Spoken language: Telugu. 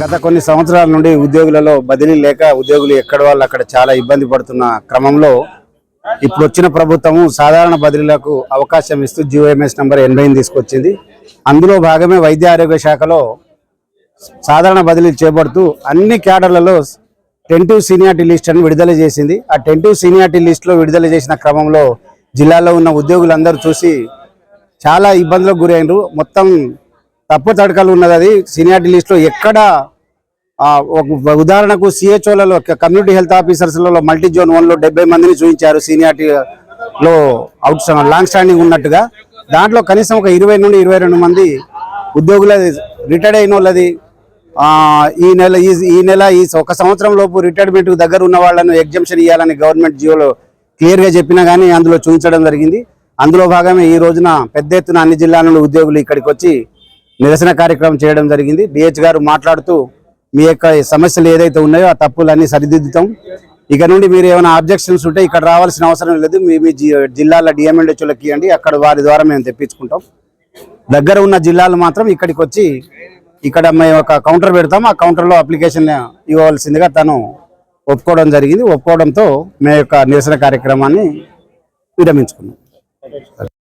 గత కొన్ని సంవత్సరాల నుండి ఉద్యోగులలో బదిలీ లేక ఉద్యోగులు ఎక్కడ వాళ్ళు అక్కడ చాలా ఇబ్బంది పడుతున్న క్రమంలో ఇప్పుడు వచ్చిన ప్రభుత్వము సాధారణ బదిలీలకు అవకాశం ఇస్తూ జిఓఎంఎస్ నంబర్ 80 తీసుకొచ్చింది. అందులో భాగమే వైద్య ఆరోగ్య శాఖలో సాధారణ బదిలీ చేపడుతూ అన్ని క్యాడర్లలో టెంటివ్ సీనియారిటీ లిస్ట్ అని విడుదల చేసింది. ఆ టెంటివ్ సీనియారిటీ లిస్టులో విడుదల చేసిన క్రమంలో జిల్లాలో ఉన్న ఉద్యోగులందరూ చూసి చాలా ఇబ్బందులకు గురైనరు. మొత్తం తప్పు తడకలు ఉన్నది. అది సీనియారిటీ లిస్టులో ఎక్కడ ఉదాహరణకు సిహెచ్ఓలలో కమ్యూనిటీ హెల్త్ ఆఫీసర్స్లలో మల్టీ జోన్ 1లో 70 మందిని చూపించారు సీనియారిటీలో లాంగ్ స్టాండింగ్ ఉన్నట్టుగా. దాంట్లో కనీసం ఒక 20 నుండి 22 మంది ఉద్యోగులది రిటైర్డ్ అయిన వాళ్ళది ఈ నెల ఒక సంవత్సరం లోపు రిటైర్మెంట్ దగ్గర ఉన్న వాళ్ళను ఎగ్జంప్షన్ ఇవ్వాలని గవర్నమెంట్ జియోలో క్లియర్గా చెప్పినా కానీ అందులో చూపించడం జరిగింది. అందులో భాగమే ఈ రోజున పెద్ద ఎత్తున అన్ని జిల్లాల నుండి ఉద్యోగులు ఇక్కడికి వచ్చి నిరసన కార్యక్రమం చేయడం జరిగింది. డిహెచ్ గారు మాట్లాడుతూ మీ యొక్క సమస్యలు ఏదైతే ఉన్నాయో ఆ తప్పులన్నీ సరిదిద్దుతాం, ఇక నుండి మీరు ఏమైనా ఆబ్జెక్షన్స్ ఉంటే ఇక్కడ రావాల్సిన అవసరం లేదు, మీ జిల్లాల డిఎంఎండ్హెచ్ఓలకి ఇవ్వండి, అక్కడ వారి ద్వారా మేము తెప్పించుకుంటాం. దగ్గర ఉన్న జిల్లాలు మాత్రం ఇక్కడికి వచ్చి ఇక్కడ మేము ఒక కౌంటర్ పెడతాం, ఆ కౌంటర్లో అప్లికేషన్ ఇవ్వవలసిందిగా తను ఒప్పుకోవడం జరిగింది. ఒప్పుకోవడంతో మేము యొక్క నిరసన కార్యక్రమాన్ని విరమించుకున్నాం.